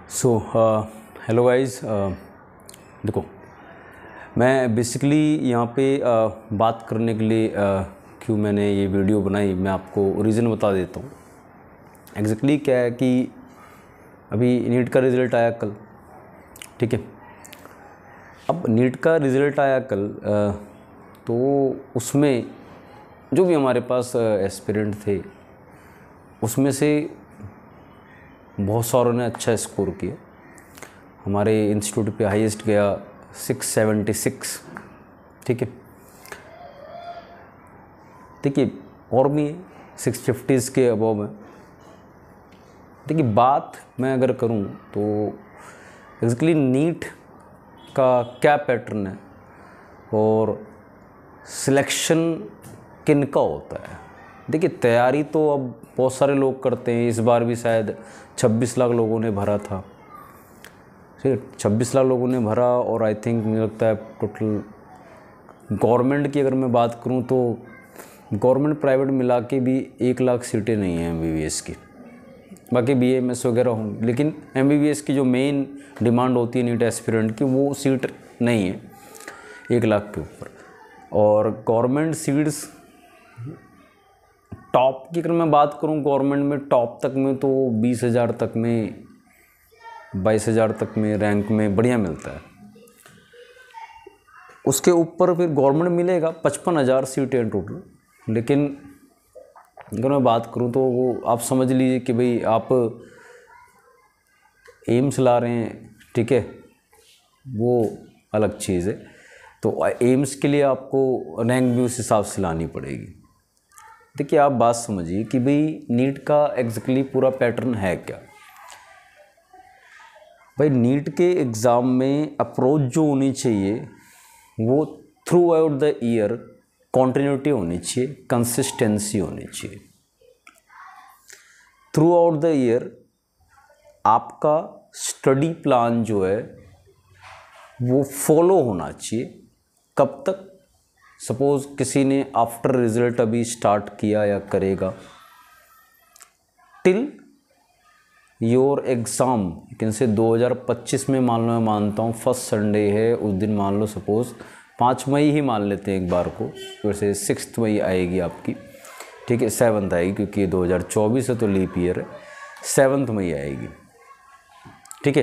So hello guys. देखो, मैं basically यहाँ पे बात करने के लिए क्यों मैंने ये वीडियो बनाई, मैं आपको रीज़न बता देता हूँ। एग्जैक्टली क्या है कि अभी नीट का रिज़ल्ट आया कल, ठीक है। अब नीट का रिज़ल्ट आया कल, तो उसमें जो भी हमारे पास एस्पिरेंट थे उसमें से बहुत सारों ने अच्छा स्कोर किया। हमारे इंस्टीट्यूट पे हाईएस्ट गया 676, ठीक है। देखिए, और भी 650s के अबव है। देखिए, बात मैं अगर करूं तो एग्जैक्टली नीट का क्या पैटर्न है और सिलेक्शन किन का होता है। देखिए, तैयारी तो अब बहुत सारे लोग करते हैं। इस बार भी शायद 26 लाख लोगों ने भरा था, ठीक है। 26 लाख लोगों ने भरा और आई थिंक मुझे लगता है टोटल गवर्नमेंट की अगर मैं बात करूं तो गवर्नमेंट प्राइवेट मिला के भी 1 लाख सीटें नहीं हैं MBBS की। बाकी BAMS वगैरह होंगी, लेकिन MBBS की जो मेन डिमांड होती है नीट एस्पिरेंट की, वो सीट नहीं है 1 लाख के ऊपर। और गवर्नमेंट सीट्स टॉप की अगर मैं बात करूं, गवर्नमेंट में टॉप तक में तो 20,000 तक में, 22,000 तक में रैंक में बढ़िया मिलता है। उसके ऊपर फिर गवर्नमेंट मिलेगा 55,000 सीटें टोटल। लेकिन अगर मैं बात करूं तो वो आप समझ लीजिए कि भाई आप एम्स ला रहे हैं, ठीक है, वो अलग चीज़ है। तो एम्स के लिए आपको रैंक भी उस हिसाब से लानी पड़ेगी। देखिए, आप बात समझिए कि भाई नीट का एग्जैक्टली पूरा पैटर्न है क्या। भाई, नीट के एग्ज़ाम में अप्रोच जो होनी चाहिए वो through out the year continuity होनी चाहिए, कंसिस्टेंसी होनी चाहिए। थ्रू आउट द ईयर आपका स्टडी प्लान जो है वो फॉलो होना चाहिए। कब तक? सपोज़ किसी ने आफ्टर रिजल्ट अभी स्टार्ट किया या करेगा, till your exam can say 2025 में मान लो, मैं मानता हूँ फर्स्ट संडे है उस दिन, मान लो सपोज़ 5 मई ही मान लेते हैं एक बार को, वैसे 6 मई आएगी आपकी, ठीक है, 7th आएगी क्योंकि 2024 है तो लीप ईयर है, 7 मई आएगी, ठीक है।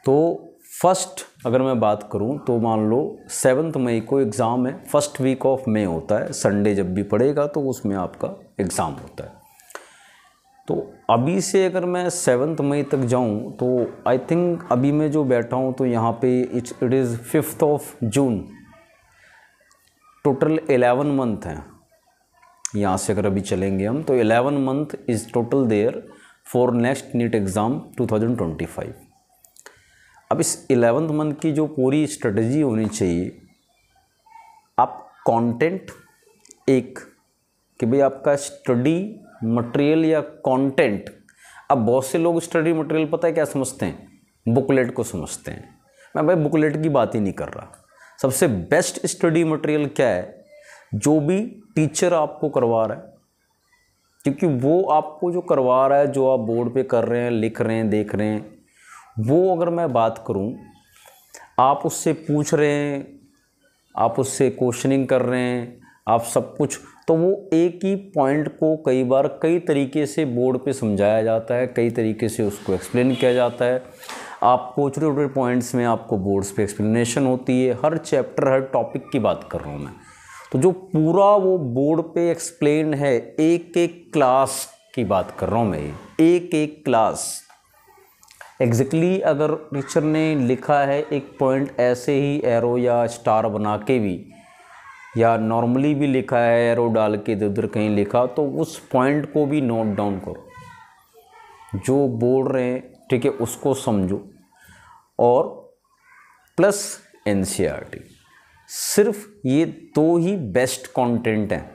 तो फर्स्ट अगर मैं बात करूं तो मान लो 7 मई को एग्ज़ाम है, फर्स्ट वीक ऑफ मई होता है, संडे जब भी पड़ेगा तो उसमें आपका एग्ज़ाम होता है। तो अभी से अगर मैं 7 मई तक जाऊं तो आई थिंक अभी मैं जो बैठा हूं तो यहाँ पे it is 5th of June, total 11 month हैं। यहाँ से अगर अभी चलेंगे हम तो 11 month is total there for next NEET exam 2025। अब इस 11th मंथ की जो पूरी स्ट्रेटजी होनी चाहिए, आप कंटेंट एक कि भाई आपका स्टडी मटेरियल या कंटेंट। अब बहुत से लोग स्टडी मटेरियल पता है क्या समझते हैं, बुकलेट को समझते हैं। मैं भाई बुकलेट की बात ही नहीं कर रहा। सबसे बेस्ट स्टडी मटेरियल क्या है, जो भी टीचर आपको करवा रहा है, क्योंकि वो आपको जो करवा रहा है, जो आप बोर्ड पे कर रहे हैं, लिख रहे हैं, देख रहे हैं, वो अगर मैं बात करूं, आप उससे पूछ रहे हैं, आप उससे क्वेश्चनिंग कर रहे हैं, आप सब कुछ, तो वो एक ही पॉइंट को कई बार कई तरीके से बोर्ड पे समझाया जाता है, कई तरीके से उसको एक्सप्लेन किया जाता है। आपको छोटे छोटे पॉइंट्स में आपको बोर्ड्स पे एक्सप्लेनेशन होती है। हर चैप्टर, हर टॉपिक की बात कर रहा हूँ मैं। तो जो पूरा वो बोर्ड पे एक्सप्लेन है, एक एक क्लास की बात कर रहा हूँ मैं, एक एक क्लास एग्जैक्टली अगर टीचर ने लिखा है एक पॉइंट ऐसे ही एरो या स्टार बना के भी, या नॉर्मली भी लिखा है एरो डाल के इधर उधर कहीं लिखा, तो उस पॉइंट को भी नोट डाउन करो, जो बोल रहे हैं, ठीक है, उसको समझो। और प्लस NCERT, सिर्फ ये 2 ही बेस्ट कंटेंट हैं।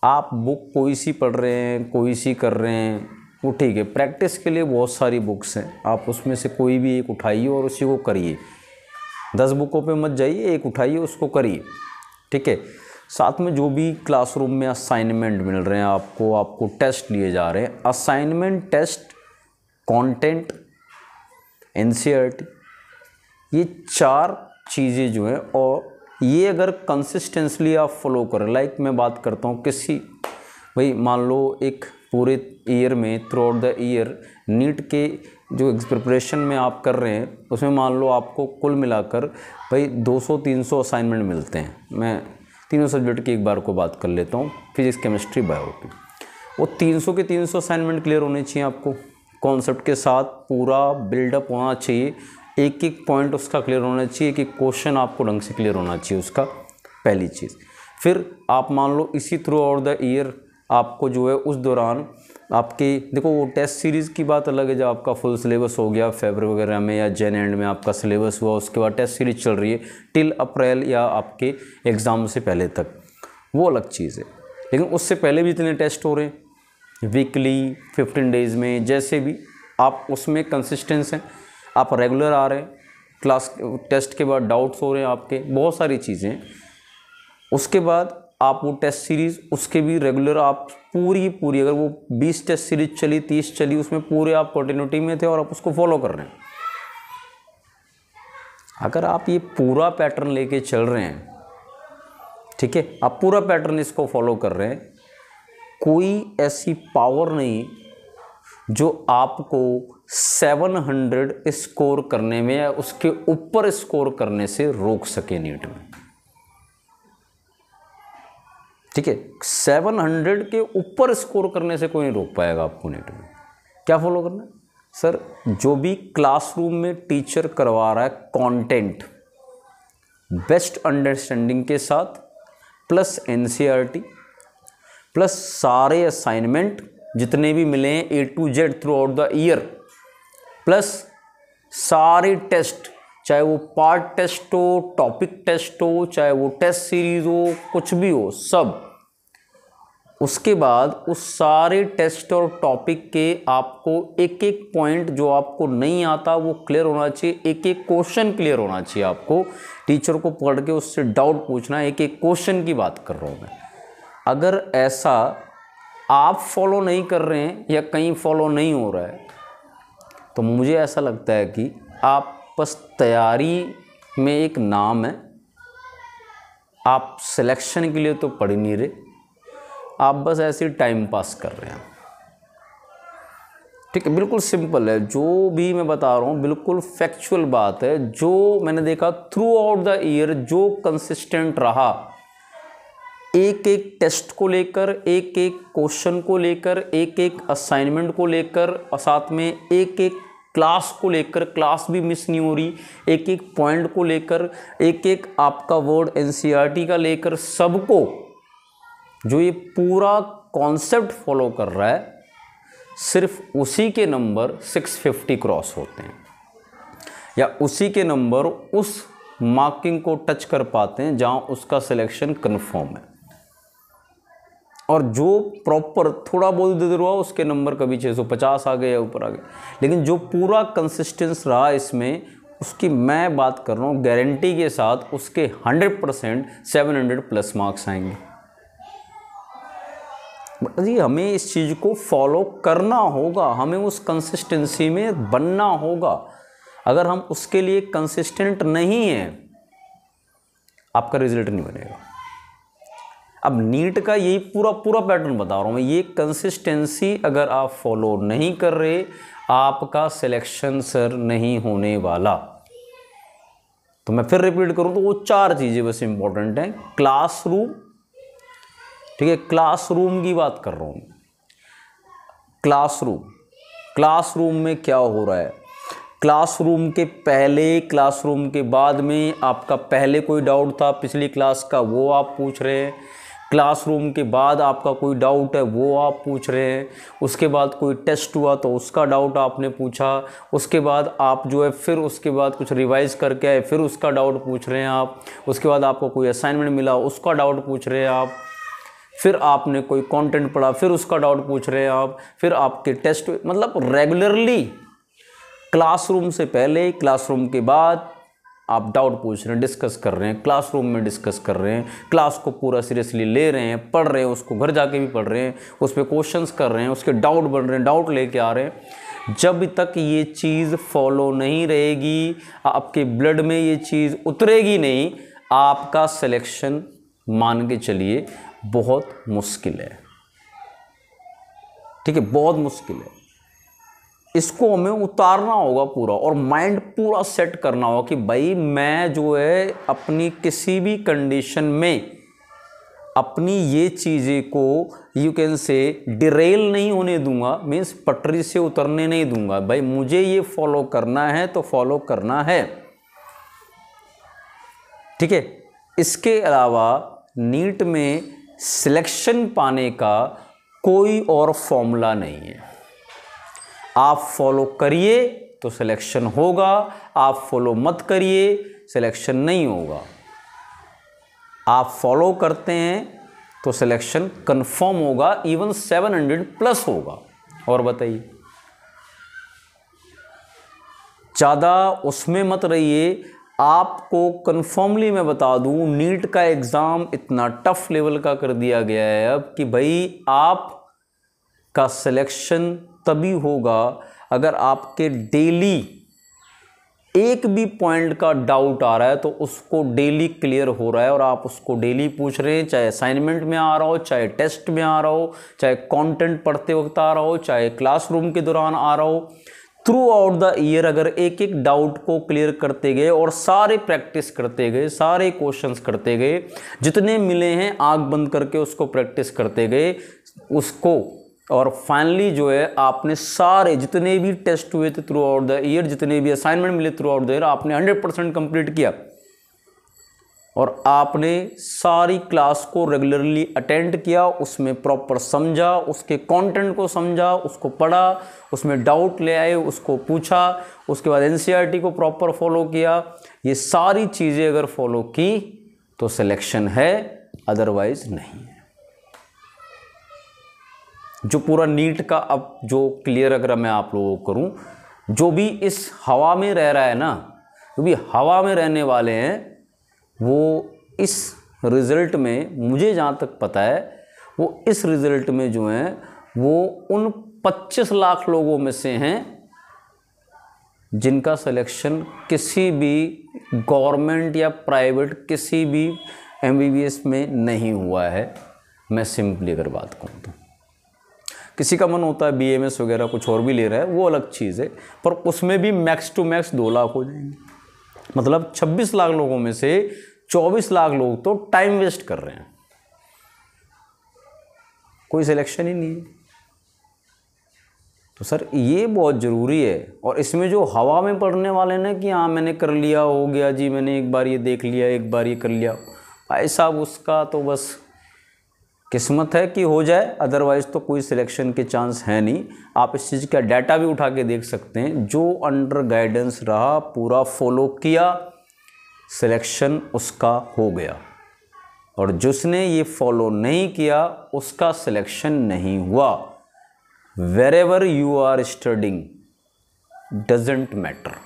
आप बुक कोई सी पढ़ रहे हैं, कोई सी कर रहे हैं, वो ठीक है। प्रैक्टिस के लिए बहुत सारी बुक्स हैं, आप उसमें से कोई भी एक उठाइए और उसी को करिए। 10 बुकों पे मत जाइए, एक उठाइए, उसको करिए, ठीक है। साथ में जो भी क्लासरूम में असाइनमेंट मिल रहे हैं आपको टेस्ट लिए जा रहे हैं, असाइनमेंट, टेस्ट, कंटेंट NCERT, ये 4 चीज़ें जो हैं, और ये अगर कंसिस्टेंसली आप फॉलो करें, लाइक मैं बात करता हूँ किसी, भाई मान लो एक पूरे ईयर में, throughout the year NEET के जो प्रिपरेशन में आप कर रहे हैं, उसमें मान लो आपको कुल मिलाकर भाई 200-300 असाइनमेंट मिलते हैं। मैं तीनों सब्जेक्ट की एक बार को बात कर लेता हूँ, फिजिक्स, केमिस्ट्री, बायो की। वो 300 के 300 असाइनमेंट क्लियर होने चाहिए आपको, कॉन्सेप्ट के साथ पूरा बिल्डअप होना चाहिए, एक एक पॉइंट उसका क्लियर होना चाहिए, कि क्वेश्चन आपको ढंग से क्लियर होना चाहिए उसका, पहली चीज़। फिर आप मान लो इसी थ्रू आउट द ईयर आपको जो है उस दौरान आपके, देखो वो टेस्ट सीरीज़ की बात अलग है, जब आपका फुल सिलेबस हो गया फरवरी वगैरह में या जन एंड में आपका सिलेबस हुआ, उसके बाद टेस्ट सीरीज चल रही है टिल अप्रैल या आपके एग्ज़ाम से पहले तक, वो अलग चीज़ है। लेकिन उससे पहले भी इतने टेस्ट हो रहे हैं वीकली, 15 डेज़ में, जैसे भी आप उसमें कंसिस्टेंस हैं, आप रेगुलर आ रहे हैं, क्लास टेस्ट के बाद डाउट्स हो रहे हैं आपके, बहुत सारी चीज़ें। उसके बाद आप वो टेस्ट सीरीज़, उसके भी रेगुलर आप पूरी अगर वो 20 टेस्ट सीरीज चली, 30 चली, उसमें पूरे आप कंटिन्यूटी में थे और आप उसको फॉलो कर रहे हैं। अगर आप ये पूरा पैटर्न लेके चल रहे हैं, ठीक है, आप पूरा पैटर्न इसको फॉलो कर रहे हैं, कोई ऐसी पावर नहीं जो आपको 700 स्कोर करने में या उसके ऊपर स्कोर करने से रोक सके नीट में, ठीक है। 700 के ऊपर स्कोर करने से कोई नहीं रोक पाएगा आपको नीट में। क्या फॉलो करना है सर? जो भी क्लासरूम में टीचर करवा रहा है कंटेंट, बेस्ट अंडरस्टैंडिंग के साथ, प्लस NCERT, प्लस सारे असाइनमेंट जितने भी मिले हैं A to Z through out the year, plus सारे टेस्ट, चाहे वो पार्ट टेस्ट हो, टॉपिक टेस्ट हो, चाहे वो टेस्ट सीरीज हो, कुछ भी हो, सब। उसके बाद उस सारे टेस्ट और टॉपिक के आपको एक एक पॉइंट जो आपको नहीं आता वो क्लियर होना चाहिए, एक एक क्वेश्चन क्लियर होना चाहिए आपको, टीचर को पढ़ के उससे डाउट पूछना, एक एक क्वेश्चन की बात कर रहा हूँ मैं। अगर ऐसा आप फॉलो नहीं कर रहे हैं या कहीं फॉलो नहीं हो रहा है, तो मुझे ऐसा लगता है कि आप बस तैयारी में एक नाम है, आप सिलेक्शन के लिए तो पढ़ नहीं रहे, आप बस ऐसे टाइम पास कर रहे हैं, ठीक है। बिल्कुल सिंपल है, जो भी मैं बता रहा हूँ बिल्कुल फैक्चुअल बात है। जो मैंने देखा थ्रू आउट द ईयर, जो कंसिस्टेंट रहा, एक एक टेस्ट को लेकर, एक एक क्वेश्चन को लेकर, एक एक असाइनमेंट को लेकर, और साथ में एक एक क्लास को लेकर, क्लास भी मिस नहीं हो रही, एक एक पॉइंट को लेकर, एक एक आपका वर्ड NCERT का लेकर, सबको जो ये पूरा कॉन्सेप्ट फॉलो कर रहा है, सिर्फ उसी के नंबर 650 क्रॉस होते हैं, या उसी के नंबर उस मार्किंग को टच कर पाते हैं जहां उसका सिलेक्शन कंफर्म है। और जो प्रॉपर थोड़ा बहुत दे रहा उसके नंबर कभी 650 आ गए या ऊपर आ गए, लेकिन जो पूरा कंसिस्टेंस रहा इसमें, उसकी मैं बात कर रहा हूँ गारंटी के साथ, उसके 100% 700 प्लस मार्क्स आएंगे। जी हमें इस चीज़ को फॉलो करना होगा, हमें उस कंसिस्टेंसी में बनना होगा। अगर हम उसके लिए कंसिस्टेंट नहीं हैं, आपका रिजल्ट नहीं बनेगा। अब नीट का यही पूरा पैटर्न बता रहा हूँ मैं, ये कंसिस्टेंसी अगर आप फॉलो नहीं कर रहे, आपका सिलेक्शन सर नहीं होने वाला। तो मैं फिर रिपीट करूँ तो वो 4 चीज़ें बस इंपॉर्टेंट हैं। क्लासरूम, ठीक है, क्लासरूम की बात कर रहा हूँ। क्लासरूम में क्या हो रहा है, क्लासरूम के पहले, क्लासरूम के बाद में, आपका पहले कोई डाउट था पिछली क्लास का वो आप पूछ रहे हैं, क्लासरूम के बाद आपका कोई डाउट है वो आप पूछ रहे हैं, उसके बाद कोई टेस्ट हुआ तो उसका डाउट आपने पूछा, उसके बाद आप जो है फिर उसके बाद कुछ रिवाइज करके आए, फिर उसका डाउट पूछ रहे हैं आप, उसके बाद आपको कोई असाइनमेंट मिला उसका डाउट पूछ रहे हैं आप, फिर आपने कोई कंटेंट पढ़ा फिर उसका डाउट पूछ रहे हैं आप, फिर आपके टेस्ट, मतलब रेगुलरली क्लासरूम से पहले, क्लासरूम के बाद आप डाउट पूछ रहे हैं, डिस्कस कर रहे हैं, क्लासरूम में डिस्कस कर रहे हैं, क्लास को पूरा सीरियसली ले रहे हैं, पढ़ रहे हैं, उसको घर जाके भी पढ़ रहे हैं, उस पर क्वेश्चंस कर रहे हैं, उसके डाउट बन रहे हैं, डाउट लेके आ रहे हैं। जब तक ये चीज़ फॉलो नहीं रहेगी, आपके ब्लड में ये चीज़ उतरेगी नहीं, आपका सिलेक्शन मान के चलिए बहुत मुश्किल है। ठीक है, बहुत मुश्किल है। इसको हमें उतारना होगा पूरा, और माइंड पूरा सेट करना होगा कि भाई मैं जो है अपनी किसी भी कंडीशन में अपनी ये चीज़ें को यू कैन से डिरेल नहीं होने दूंगा, मीन्स पटरी से उतरने नहीं दूंगा। भाई मुझे ये फॉलो करना है तो फॉलो करना है। ठीक है, इसके अलावा नीट में सिलेक्शन पाने का कोई और फॉर्मूला नहीं है। आप फॉलो करिए तो सिलेक्शन होगा, आप फॉलो मत करिए सिलेक्शन नहीं होगा। आप फॉलो करते हैं तो सिलेक्शन कंफर्म होगा, इवन 700 प्लस होगा। और बताइए, ज़्यादा उसमें मत रहिए। आपको कंफर्मली मैं बता दूं, नीट का एग्ज़ाम इतना टफ लेवल का कर दिया गया है अब कि भाई आप का सिलेक्शन तभी होगा अगर आपके डेली एक भी पॉइंट का डाउट आ रहा है तो उसको डेली क्लियर हो रहा है, और आप उसको डेली पूछ रहे हैं, चाहे असाइनमेंट में आ रहा हो, चाहे टेस्ट में आ रहा हो, चाहे कंटेंट पढ़ते वक्त आ रहा हो, चाहे क्लासरूम के दौरान आ रहा हो। थ्रू आउट द ईयर अगर एक एक डाउट को क्लियर करते गए और सारे प्रैक्टिस करते गए, सारे क्वेश्चंस करते गए, जितने मिले हैं आंख बंद करके उसको प्रैक्टिस करते गए उसको, और फाइनली जो है आपने सारे जितने भी टेस्ट हुए थे थ्रू आउट द ईयर, जितने भी असाइनमेंट मिले थ्रू आउट द ईयर, आपने 100% कंप्लीट किया, और आपने सारी क्लास को रेगुलरली अटेंड किया, उसमें प्रॉपर समझा, उसके कंटेंट को समझा, उसको पढ़ा, उसमें डाउट ले आए, उसको पूछा, उसके बाद एनसीईआरटी को प्रॉपर फॉलो किया। ये सारी चीज़ें अगर फॉलो की तो सिलेक्शन है, अदरवाइज नहीं है। जो पूरा नीट का अब जो क्लियर अगर मैं आप लोगों को करूं, जो भी इस हवा में रह रहा है ना, जो भी हवा में रहने वाले हैं, वो इस रिज़ल्ट में मुझे जहाँ तक पता है, वो इस रिज़ल्ट में जो हैं वो उन 25 लाख लोगों में से हैं जिनका सिलेक्शन किसी भी गवर्नमेंट या प्राइवेट किसी भी एमबीबीएस में नहीं हुआ है। मैं सिंपली अगर बात कहूँ तो किसी का मन होता है बीएमएस वगैरह कुछ और भी ले रहा है, वो अलग चीज़ है, पर उसमें भी मैक्स टू मैक्स 2 लाख हो जाएंगे। मतलब 26 लाख लोगों में से 24 लाख लोग तो टाइम वेस्ट कर रहे हैं, कोई सिलेक्शन ही नहीं है। तो सर ये बहुत ज़रूरी है। और इसमें जो हवा में पढ़ने वाले ना कि हाँ मैंने कर लिया, हो गया जी, मैंने एक बार ये देख लिया, एक बार ये कर लिया, भाई साहब उसका तो बस किस्मत है कि हो जाए, अदरवाइज़ तो कोई सिलेक्शन के चांस है नहीं। आप इस चीज़ का डाटा भी उठा के देख सकते हैं। जो अंडर गाइडेंस रहा, पूरा फॉलो किया, सिलेक्शन उसका हो गया, और जिसने ये फॉलो नहीं किया उसका सिलेक्शन नहीं हुआ। Wherever you are studying doesn't matter.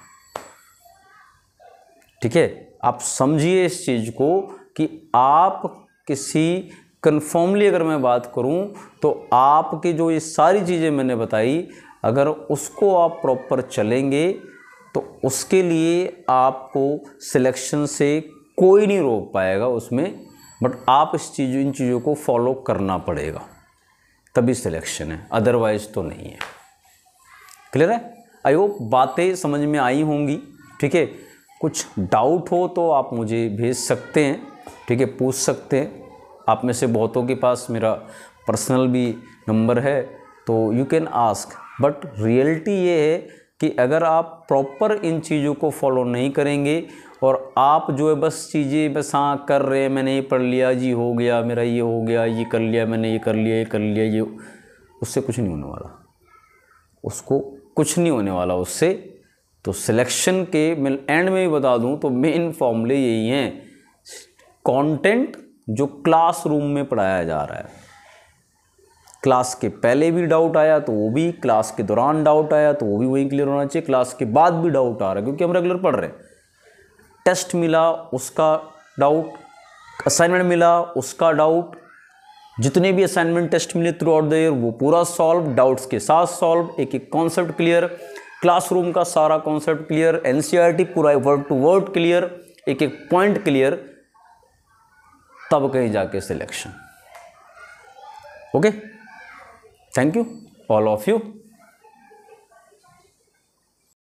ठीक है, आप समझिए इस चीज़ को कि आप किसी कन्फर्मली अगर मैं बात करूं तो आपकी जो ये सारी चीज़ें मैंने बताई, अगर उसको आप प्रॉपर चलेंगे तो उसके लिए आपको सिलेक्शन से कोई नहीं रोक पाएगा उसमें, बट आप इन चीज़ों को फॉलो करना पड़ेगा, तभी सिलेक्शन है, अदरवाइज तो नहीं है। क्लियर है? आई होप बातें समझ में आई होंगी। ठीक है, कुछ डाउट हो तो आप मुझे भेज सकते हैं, ठीक है, पूछ सकते हैं। आप में से बहुतों के पास मेरा पर्सनल भी नंबर है, तो you can ask. But reality ये है कि अगर आप प्रॉपर इन चीज़ों को फॉलो नहीं करेंगे और आप जो है बस चीज़ें बस हाँ कर रहे हैं, मैंने ये पढ़ लिया जी, हो गया मेरा, ये हो गया, ये कर लिया मैंने, ये कर लिया, ये कर लिया, ये, उससे कुछ नहीं होने वाला, उसको कुछ नहीं होने वाला उससे। तो सिलेक्शन के मैं एंड में भी बता दूं तो मेन फॉर्मूले यही हैं। कंटेंट जो क्लासरूम में पढ़ाया जा रहा है, क्लास के पहले भी डाउट आया तो वो भी, क्लास के दौरान डाउट आया तो वो भी वही क्लियर होना चाहिए, क्लास के बाद भी डाउट आ रहा है क्योंकि हम रेगुलर पढ़ रहे हैं। टेस्ट मिला उसका डाउट, असाइनमेंट मिला उसका डाउट, जितने भी असाइनमेंट टेस्ट मिले थ्रू आउट द ईयर वो पूरा सॉल्व, डाउट्स के साथ सॉल्व, एक एक कॉन्सेप्ट क्लियर, क्लासरूम का सारा कॉन्सेप्ट क्लियर, एनसीईआरटी पूरा वर्ड टू वर्ड क्लियर, एक एक पॉइंट क्लियर, तब कहीं जाके selection. Okay, thank you all of you.